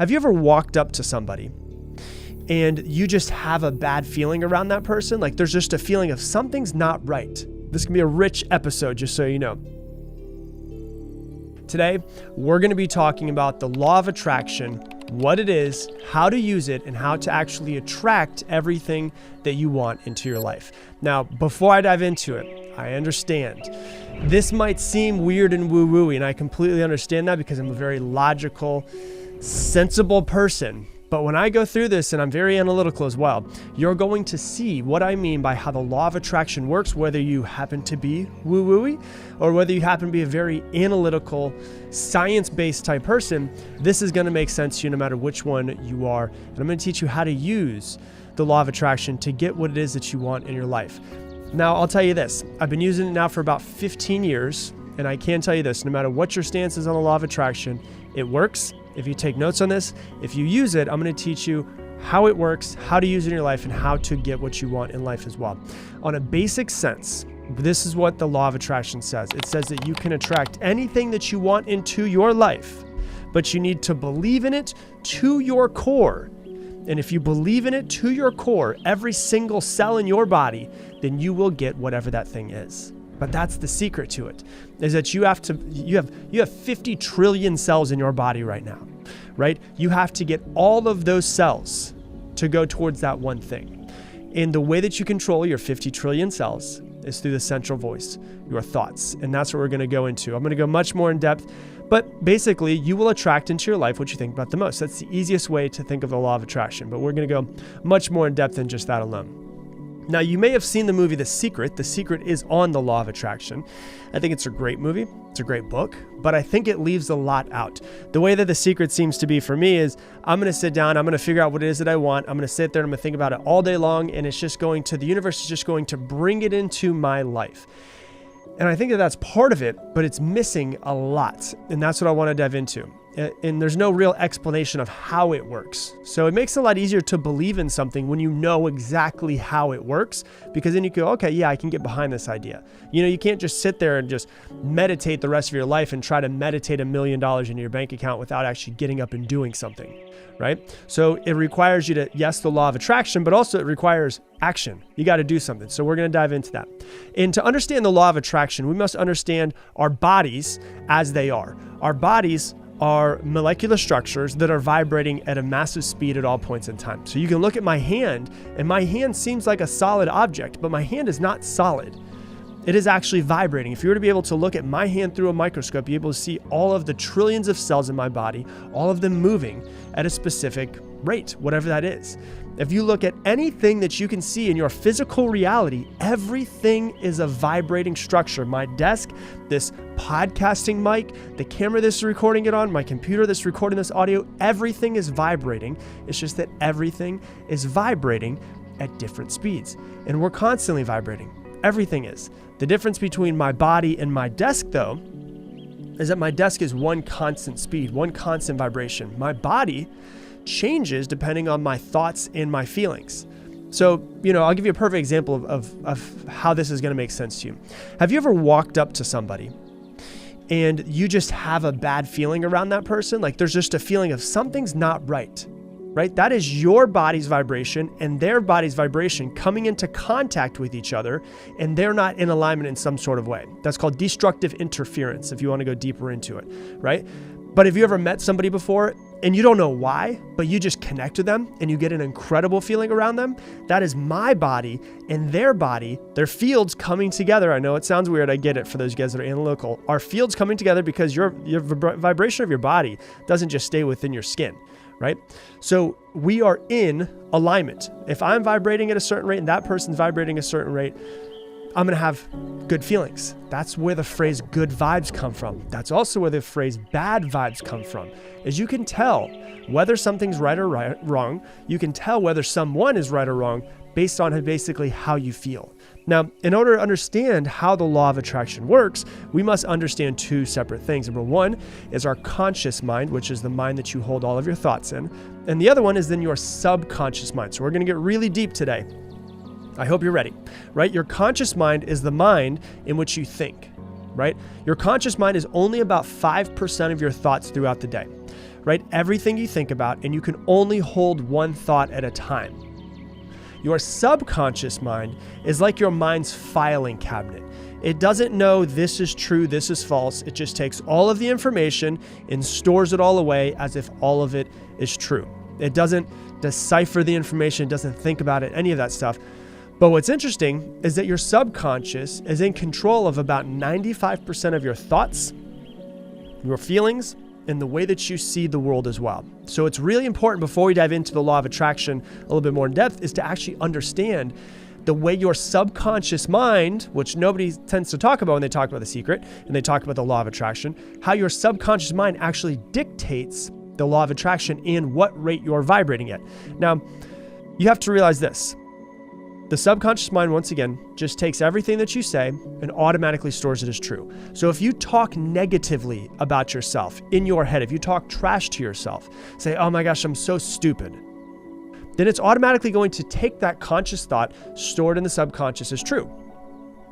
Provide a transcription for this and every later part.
Have you ever walked up to somebody and you just have a bad feeling around that person? Like there's just a feeling of something's not right. This can be a rich episode, just so you know. Today, we're going to be talking about the law of attraction, what it is, how to use it, and how to actually attract everything that you want into your life. Now, before I dive into it, I understand this might seem weird and woo-woo-y, and I completely understand that because I'm a very logical, sensible person. But when I go through this, and I'm very analytical as well, you're going to see what I mean by how the law of attraction works, whether you happen to be woo-woo-y or whether you happen to be a very analytical, science-based type person. This is going to make sense to you no matter which one you are. And I'm going to teach you how to use the law of attraction to get what it is that you want in your life. Now, I'll tell you this. I've been using it now for about 15 years, and I can tell you this. No matter what your stance is on the law of attraction, it works. If you take notes on this, if you use it, I'm going to teach you how it works, how to use it in your life, and how to get what you want in life as well. On a basic sense, this is what the law of attraction says. It says that you can attract anything that you want into your life, but you need to believe in it to your core. And if you believe in it to your core, every single cell in your body, then you will get whatever that thing is. But that's the secret to it, is that you have 50 trillion cells in your body right now, right? You have to get all of those cells to go towards that one thing. And the way that you control your 50 trillion cells is through the central voice, your thoughts. And that's what we're going to go into. I'm going to go much more in depth, but basically you will attract into your life what you think about the most. That's the easiest way to think of the law of attraction, but we're going to go much more in depth than just that alone. Now, you may have seen the movie The Secret. The Secret is on the law of attraction. I think it's a great movie. It's a great book, but I think it leaves a lot out. The way that The Secret seems to be for me is I'm going to sit down, I'm going to figure out what it is that I want. I'm going to sit there and I'm going to think about it all day long, and it's just the universe is just going to bring it into my life. And I think that that's part of it, but it's missing a lot. And that's what I want to dive into. And there's no real explanation of how it works. So it makes it a lot easier to believe in something when you know exactly how it works, because then you go, okay, yeah, I can get behind this idea. You know, you can't just sit there and just meditate the rest of your life and try to meditate $1 million into your bank account without actually getting up and doing something, right? So it requires you to, yes, the law of attraction, but also it requires action. You got to do something. So we're going to dive into that. And to understand the law of attraction, we must understand our bodies as they are. Our bodies are molecular structures that are vibrating at a massive speed at all points in time. So you can look at my hand, and my hand seems like a solid object, but my hand is not solid. It is actually vibrating. If you were to be able to look at my hand through a microscope, you'd be able to see all of the trillions of cells in my body, all of them moving at a specific rate, whatever that is. If you look at anything that you can see in your physical reality, everything is a vibrating structure. My desk, this podcasting mic, the camera this is recording it on, my computer that's recording this audio, everything is vibrating. It's just that everything is vibrating at different speeds. And we're constantly vibrating. Everything is. The difference between my body and my desk, though, is that my desk is one constant speed, one constant vibration. My body changes depending on my thoughts and my feelings. So, I'll give you a perfect example of how this is going to make sense to you. Have you ever walked up to somebody and you just have a bad feeling around that person? Like there's just a feeling of something's not right? That is your body's vibration and their body's vibration coming into contact with each other, and they're not in alignment in some sort of way. That's called destructive interference, if you want to go deeper into it, right? But have you ever met somebody before and you don't know why, but you just connect with them and you get an incredible feeling around them? That is my body and their body, their fields coming together. I know it sounds weird. I get it for those guys that are analytical. Our fields coming together because your vibration of your body doesn't just stay within your skin, right? So we are in alignment. If I'm vibrating at a certain rate and that person's vibrating a certain rate, I'm going to have good feelings. That's where the phrase good vibes come from. That's also where the phrase bad vibes come from. As you can tell whether something's right or wrong, you can tell whether someone is right or wrong based on basically how you feel. Now, in order to understand how the law of attraction works, we must understand two separate things. Number one is our conscious mind, which is the mind that you hold all of your thoughts in. And the other one is then your subconscious mind. So we're going to get really deep today. I hope you're ready, right? Your conscious mind is the mind in which you think, right? Your conscious mind is only about 5% of your thoughts throughout the day, Write everything you think about, and you can only hold one thought at a time. Your subconscious mind is like your mind's filing cabinet. It doesn't know this is true, this is false. It just takes all of the information and stores it all away as if all of it is true. It doesn't decipher the information, doesn't think about it, any of that stuff. But what's interesting is that your subconscious is in control of about 95% of your thoughts, your feelings, and the way that you see the world as well. So it's really important, before we dive into the law of attraction a little bit more in depth, is to actually understand the way your subconscious mind, which nobody tends to talk about when they talk about The Secret and they talk about the law of attraction, how your subconscious mind actually dictates the law of attraction and what rate you're vibrating at. Now, you have to realize this. The subconscious mind, once again, just takes everything that you say and automatically stores it as true. So if you talk negatively about yourself in your head, if you talk trash to yourself, say, oh my gosh, I'm so stupid, then it's automatically going to take that conscious thought stored in the subconscious as true.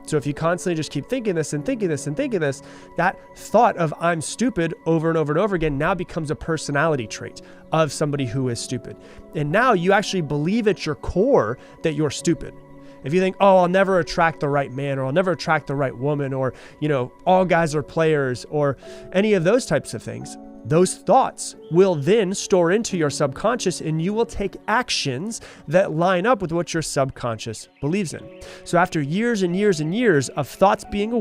So if you constantly just keep thinking this and thinking this and thinking this, that thought of I'm stupid over and over and over again now becomes a personality trait of somebody who is stupid. And now you actually believe at your core that you're stupid. If you think, oh, I'll never attract the right man, or I'll never attract the right woman, or, all guys are players, or any of those types of things, those thoughts will then store into your subconscious, and you will take actions that line up with what your subconscious believes in. So after years and years and years of thoughts being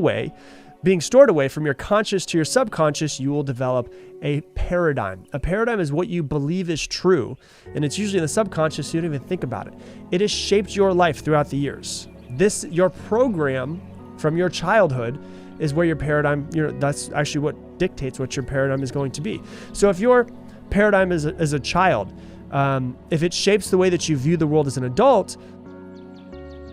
stored away from your conscious to your subconscious, you will develop a paradigm. A paradigm is what you believe is true, and it's usually in the subconscious, so you don't even think about it. It has shaped your life throughout the years. Your program from your childhood is where your paradigm, that's actually what dictates what your paradigm is going to be. So if your paradigm as a child, if it shapes the way that you view the world as an adult,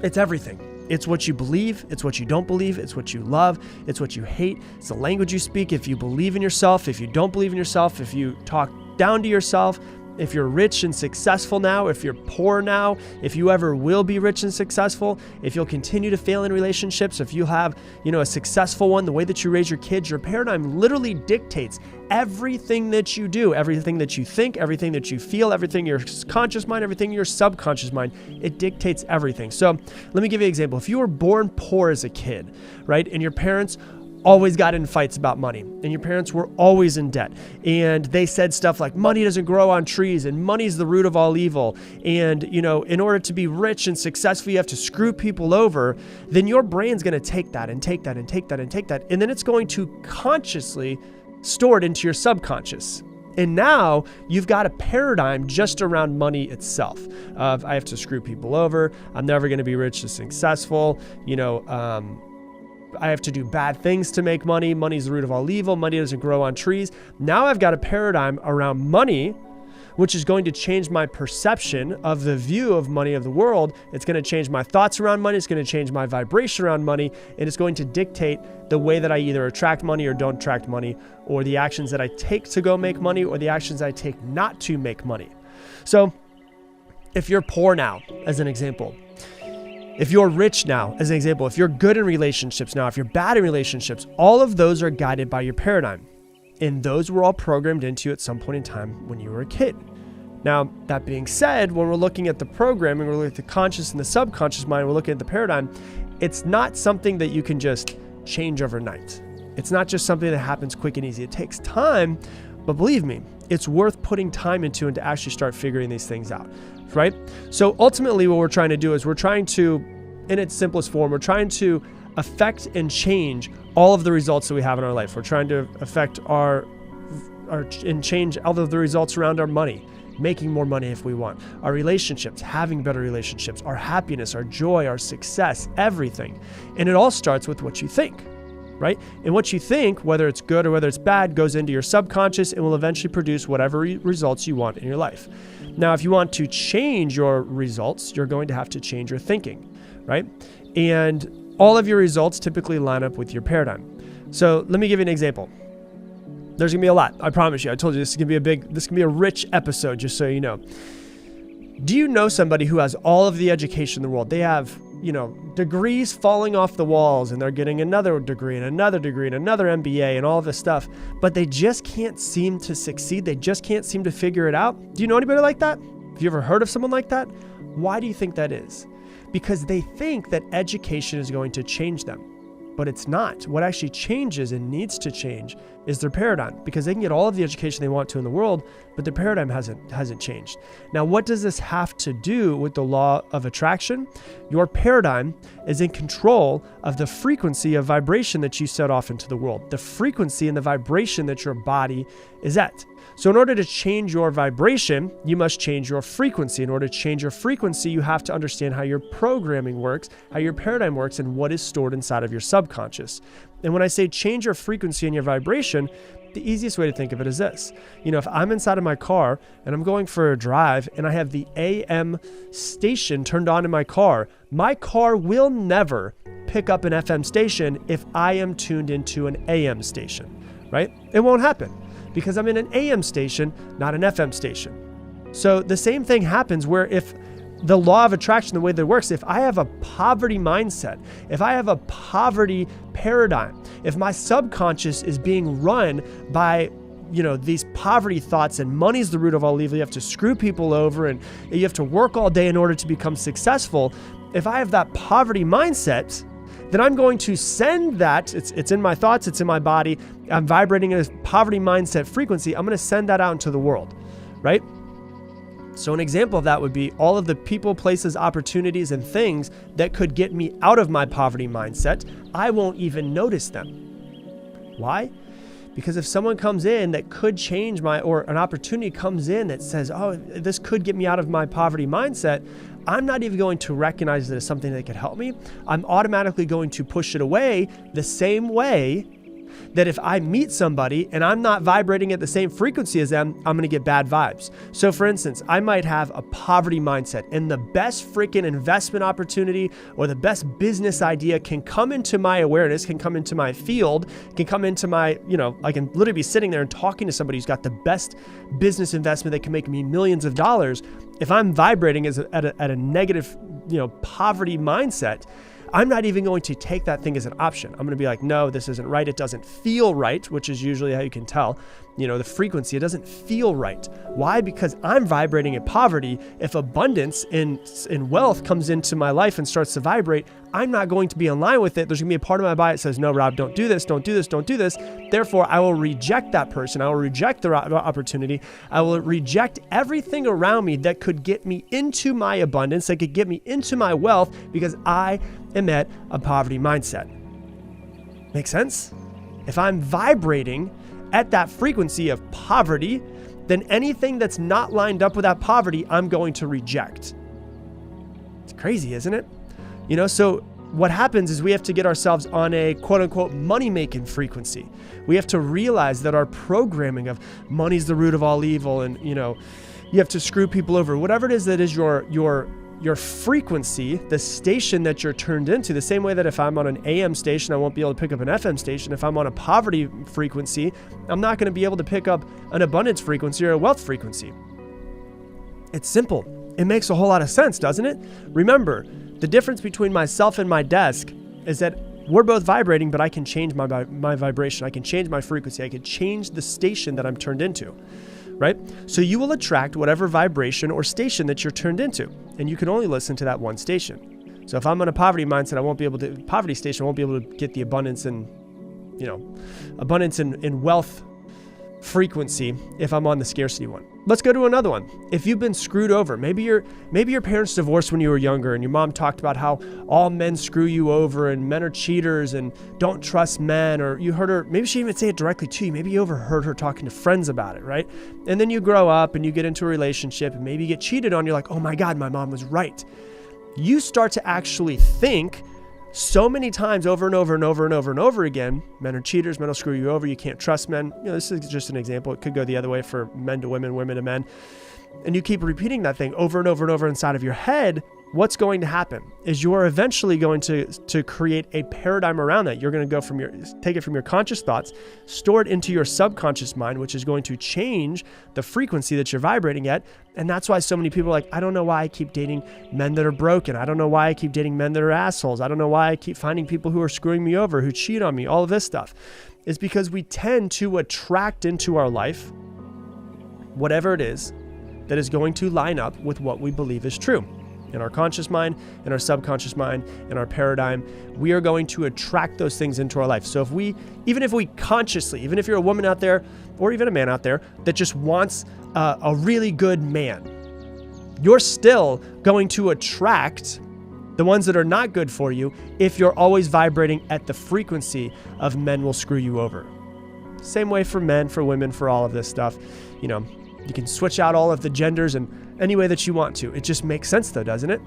it's everything. It's what you believe, it's what you don't believe, it's what you love, it's what you hate, it's the language you speak, if you believe in yourself, if you don't believe in yourself, if you talk down to yourself, if you're rich and successful now, if you're poor now, if you ever will be rich and successful, if you'll continue to fail in relationships, if you have, a successful one, the way that you raise your kids, your paradigm literally dictates everything that you do, everything that you think, everything that you feel, everything your conscious mind, everything your subconscious mind. It dictates everything. So let me give you an example. If you were born poor as a kid, right, and your parents always got in fights about money, and your parents were always in debt, and they said stuff like money doesn't grow on trees, and money's the root of all evil, and in order to be rich and successful you have to screw people over, then your brain's going to take that and take that and take that and take that, and then it's going to consciously store it into your subconscious. And now you've got a paradigm just around money itself of I have to screw people over, I'm never going to be rich and successful, I have to do bad things to make money. Money's the root of all evil. Money doesn't grow on trees. Now I've got a paradigm around money, which is going to change my perception of the view of money of the world. It's going to change my thoughts around money. It's going to change my vibration around money. And it's going to dictate the way that I either attract money or don't attract money, or the actions that I take to go make money, or the actions I take not to make money. So if you're poor now, as an example, if you're rich now, as an example, if you're good in relationships now, if you're bad in relationships, all of those are guided by your paradigm. And those were all programmed into you at some point in time when you were a kid. Now, that being said, when we're looking at the programming, we're looking at the conscious and the subconscious mind, we're looking at the paradigm, it's not something that you can just change overnight. It's not just something that happens quick and easy. It takes time, but believe me, it's worth putting time into and to actually start figuring these things out. Right? So ultimately what we're trying to do is we're trying to, in its simplest form, we're trying to affect and change all of the results that we have in our life. We're trying to affect and change all of the results around our money, making more money if we want, our relationships, having better relationships, our happiness, our joy, our success, everything. And it all starts with what you think. Right? And what you think, whether it's good or whether it's bad, goes into your subconscious and will eventually produce whatever results you want in your life. Now, if you want to change your results, you're going to have to change your thinking, right? And all of your results typically line up with your paradigm. So let me give you an example. There's gonna be a lot, I promise you. I told you this can be a rich episode, just so you know. Do you know somebody who has all of the education in the world? They have, degrees falling off the walls, and they're getting another degree and another degree and another MBA and all this stuff, but they just can't seem to succeed. They just can't seem to figure it out. Do you know anybody like that? Have you ever heard of someone like that? Why do you think that is? Because they think that education is going to change them. But it's not. What actually changes and needs to change is their paradigm, because they can get all of the education they want to in the world, but their paradigm hasn't changed. Now, what does this have to do with the law of attraction? Your paradigm is in control of the frequency of vibration that you set off into the world, the frequency and the vibration that your body is at. So in order to change your vibration, you must change your frequency. In order to change your frequency, you have to understand how your programming works, how your paradigm works, and what is stored inside of your subconscious. And when I say change your frequency and your vibration, the easiest way to think of it is this. If I'm inside of my car and I'm going for a drive and I have the AM station turned on in my car will never pick up an FM station if I am tuned into an AM station, right? It won't happen, because I'm in an AM station, not an FM station. So the same thing happens where if the law of attraction, the way that it works, if I have a poverty mindset, if I have a poverty paradigm, if my subconscious is being run by these poverty thoughts, and money's the root of all evil, you have to screw people over and you have to work all day in order to become successful. If I have that poverty mindset, then I'm going to send that, it's in my thoughts, it's in my body, I'm vibrating in a poverty mindset frequency, I'm going to send that out into the world, right? So an example of that would be all of the people, places, opportunities, and things that could get me out of my poverty mindset, I won't even notice them. Why? Because if someone comes in that could change or an opportunity comes in that says, oh, this could get me out of my poverty mindset, I'm not even going to recognize it as something that could help me. I'm automatically going to push it away the same way that if I meet somebody and I'm not vibrating at the same frequency as them, I'm going to get bad vibes. So for instance, I might have a poverty mindset and the best freaking investment opportunity or the best business idea can come into my awareness, can come into my field, can come into my, I can literally be sitting there and talking to somebody who's got the best business investment that can make me millions of dollars. If I'm vibrating at a negative, poverty mindset, I'm not even going to take that thing as an option. I'm going to be like, no, this isn't right. It doesn't feel right, which is usually how you can tell, the frequency, it doesn't feel right. Why? Because I'm vibrating in poverty. If abundance in wealth comes into my life and starts to vibrate, I'm not going to be in line with it. There's going to be a part of my body that says, no, Rob, don't do this, don't do this, don't do this. Therefore, I will reject that person. I will reject the opportunity. I will reject everything around me that could get me into my abundance, that could get me into my wealth, because I am at a poverty mindset. Make sense? If I'm vibrating at that frequency of poverty, then anything that's not lined up with that poverty, I'm going to reject. It's crazy, isn't it? So what happens is we have to get ourselves on a quote unquote money-making frequency. We have to realize that our programming of money's the root of all evil and, you have to screw people over, whatever it is that is your frequency, the station that you're turned into, the same way that if I'm on an AM station, I won't be able to pick up an FM station. If I'm on a poverty frequency, I'm not going to be able to pick up an abundance frequency or a wealth frequency. It's simple. It makes a whole lot of sense, doesn't it? Remember, the difference between myself and my desk is that we're both vibrating, but I can change my vibration. I can change my frequency. I can change the station that I'm turned into. Right? So you will attract whatever vibration or station that you're turned into, and you can only listen to that one station. So if I'm on a poverty mindset, poverty station, I won't be able to get the abundance and, abundance in wealth frequency if I'm on the scarcity one. Let's go to another one. If you've been screwed over, maybe your parents divorced when you were younger and your mom talked about how all men screw you over and men are cheaters and don't trust men, or you heard her, maybe she didn't even say it directly to you. Maybe you overheard her talking to friends about it, right? And then you grow up and you get into a relationship and maybe you get cheated on. You're like, oh my God, my mom was right. You start to actually think so many times over and over and over and over and over again, men are cheaters, men will screw you over, you can't trust men. This is just an example. It could go the other way for men to women, women to men. and you keep repeating that thing over and over and over inside of your head, what's going to happen is you are eventually going to create a paradigm around that. You're going to go take it from your conscious thoughts, store it into your subconscious mind, which is going to change the frequency that you're vibrating at. And that's why so many people are like, I don't know why I keep dating men that are broken. I don't know why I keep dating men that are assholes. I don't know why I keep finding people who are screwing me over, who cheat on me, all of this stuff. It's because we tend to attract into our life whatever it is that is going to line up with what we believe is true. In our conscious mind, in our subconscious mind, in our paradigm, we are going to attract those things into our life. So even if we consciously, even if you're a woman out there or even a man out there that just wants a really good man, you're still going to attract the ones that are not good for you if you're always vibrating at the frequency of men will screw you over. Same way for men, for women, for all of this stuff. You can switch out all of the genders and any way that you want to. It just makes sense though, doesn't it?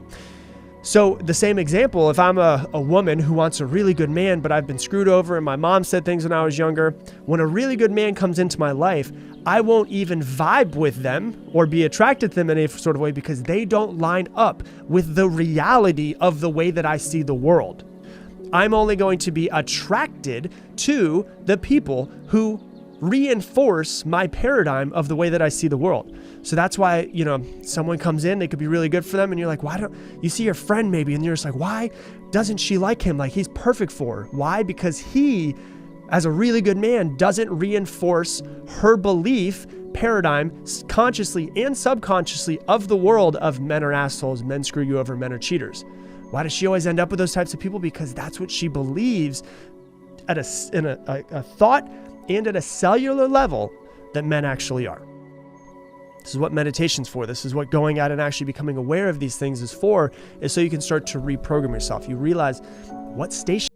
So the same example, if I'm a woman who wants a really good man, but I've been screwed over and my mom said things when I was younger, when a really good man comes into my life, I won't even vibe with them or be attracted to them in any sort of way because they don't line up with the reality of the way that I see the world. I'm only going to be attracted to the people who reinforce my paradigm of the way that I see the world. So that's why, someone comes in, they could be really good for them. And you're like, why don't you see your friend maybe? And you're just like, why doesn't she like him? Like he's perfect for her. Why? Because he, as a really good man, doesn't reinforce her belief paradigm consciously and subconsciously of the world of men are assholes, men screw you over, men are cheaters. Why does she always end up with those types of people? Because that's what she believes in a thought and at a cellular level that men actually are. This is what meditation's for. This is what going out and actually becoming aware of these things is for, is so you can start to reprogram yourself. You realize what station.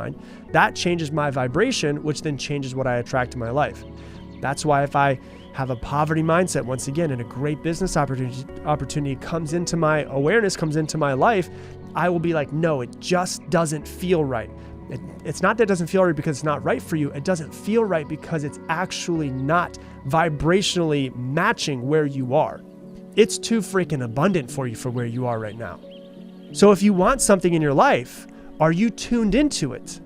mind. That changes my vibration, which then changes what I attract to my life. That's why if I have a poverty mindset once again, and a great business opportunity comes into my awareness, comes into my life, I will be like, no, it just doesn't feel right. It's not that it doesn't feel right because it's not right for you. It doesn't feel right because it's actually not vibrationally matching where you are. It's too freaking abundant for you for where you are right now. So if you want something in your life, are you tuned into it?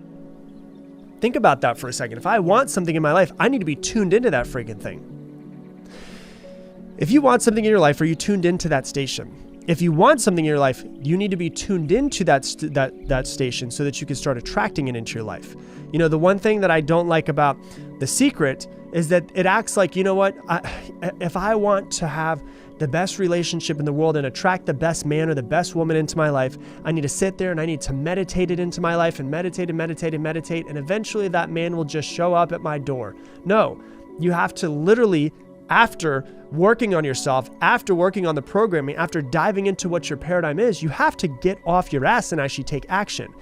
Think about that for a second. If I want something in my life, I need to be tuned into that freaking thing. If you want something in your life, are you tuned into that station? If you want something in your life, you need to be tuned into that station so that you can start attracting it into your life. You know, the one thing that I don't like about The Secret is that it acts like, you know what, if I want to have the best relationship in the world and attract the best man or the best woman into my life, I need to sit there and I need to meditate it into my life and meditate and meditate and meditate, and eventually that man will just show up at my door. No, you have to literally, after working on yourself, after working on the programming, after diving into what your paradigm is, you have to get off your ass and actually take action.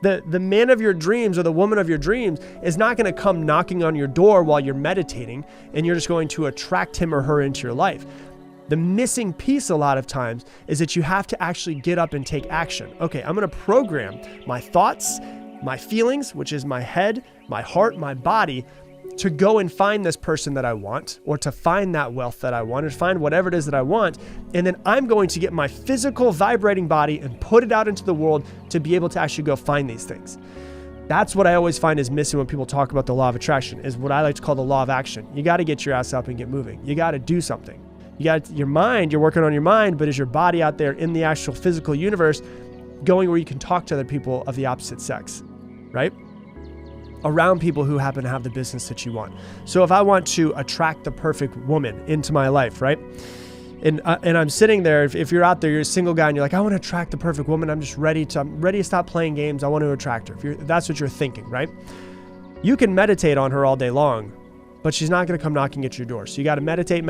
The man of your dreams or the woman of your dreams is not going to come knocking on your door while you're meditating and you're just going to attract him or her into your life. The missing piece a lot of times is that you have to actually get up and take action. Okay, I'm going to program my thoughts, my feelings, which is my head, my heart, my body, to go and find this person that I want, or to find that wealth that I want, or find whatever it is that I want. And then I'm going to get my physical vibrating body and put it out into the world to be able to actually go find these things. That's what I always find is missing when people talk about the law of attraction, is what I like to call the law of action. You got to get your ass up and get moving. You got to do something. You got your mind, you're working on your mind, but is your body out there in the actual physical universe going where you can talk to other people of the opposite sex, right? Around people who happen to have the business that you want. So if I want to attract the perfect woman into my life, right? And I'm sitting there, if you're out there, you're a single guy and you're like, I want to attract the perfect woman. I'm ready to stop playing games. I want to attract her. If that's what you're thinking, right? You can meditate on her all day long, but she's not going to come knocking at your door. So you got to meditate,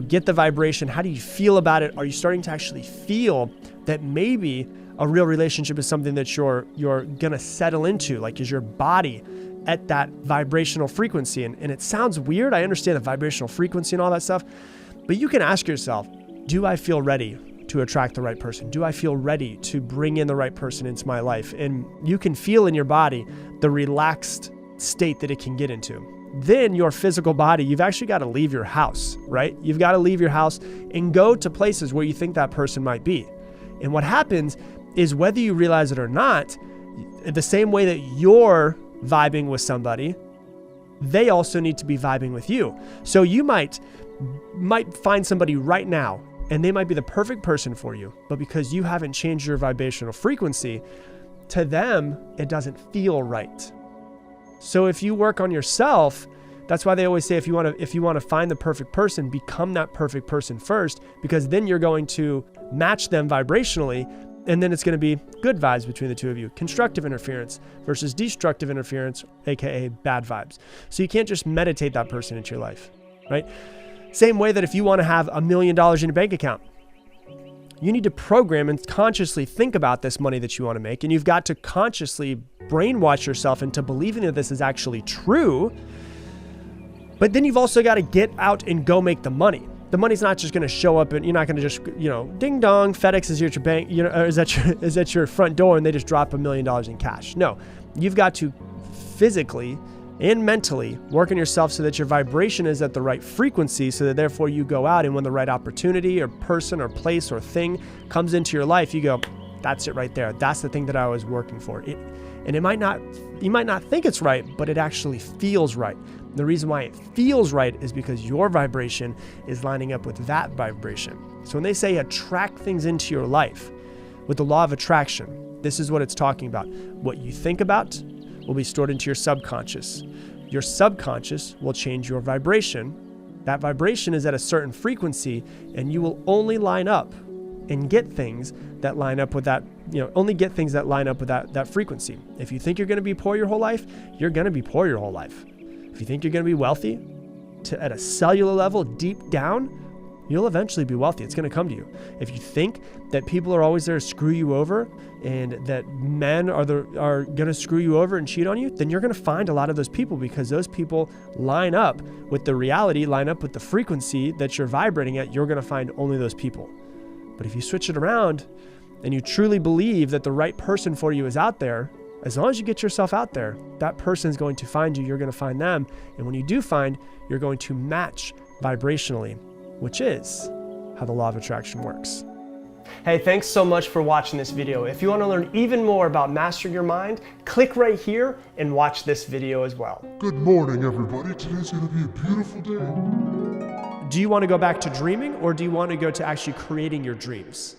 get the vibration. How do you feel about it? Are you starting to actually feel that maybe a real relationship is something that you're going to settle into? Like, is your body at that vibrational frequency? And it sounds weird. I understand the vibrational frequency and all that stuff, but you can ask yourself, do I feel ready to attract the right person? Do I feel ready to bring in the right person into my life? And you can feel in your body the relaxed state that it can get into. Then your physical body, you've actually got to leave your house, right? You've got to leave your house and go to places where you think that person might be. And what happens is, whether you realize it or not, the same way that you're vibing with somebody, they also need to be vibing with you. So you might find somebody right now and they might be the perfect person for you, but because you haven't changed your vibrational frequency, to them, it doesn't feel right. So if you work on yourself, that's why they always say, if you want to find the perfect person, become that perfect person first, because then you're going to match them vibrationally, and then it's going to be good vibes between the two of you. Constructive interference versus destructive interference, aka bad vibes. So you can't just meditate that person into your life, right? Same way that if you want to have $1 million in your bank account, you need to program and consciously think about this money that you want to make, and you've got to consciously brainwash yourself into believing that this is actually true. But then you've also got to get out and go make the money. The money's not just going to show up, and you're not going to just, ding dong, FedEx is here at your bank, or is at your front door, and they just drop $1 million in cash. No, you've got to physically and mentally work on yourself so that your vibration is at the right frequency, so that therefore you go out, and when the right opportunity or person or place or thing comes into your life, you go, that's it right there. That's the thing that I was working for. And you might not think it's right, but it actually feels right. The reason why it feels right is because your vibration is lining up with that vibration. So when they say attract things into your life with the law of attraction, this is what it's talking about. What you think about will be stored into your subconscious. Your subconscious will change your vibration. That vibration is at a certain frequency, and you will only line up and get things that line up with that, that frequency. If you think you're going to be poor your whole life, you're going to be poor your whole life. If you think you're going to be wealthy at a cellular level, deep down, you'll eventually be wealthy. It's going to come to you. If you think that people are always there to screw you over and that men are going to screw you over and cheat on you, then you're going to find a lot of those people, because those people line up with the reality, line up with the frequency that you're vibrating at. You're going to find only those people. But if you switch it around and you truly believe that the right person for you is out there, as long as you get yourself out there, that person is going to find you. You're going to find them. And when you do find, you're going to match vibrationally, which is how the law of attraction works. Hey, thanks so much for watching this video. If you want to learn even more about mastering your mind, click right here and watch this video as well. Good morning, everybody. Today's going to be a beautiful day. Do you want to go back to dreaming, or do you want to go to actually creating your dreams?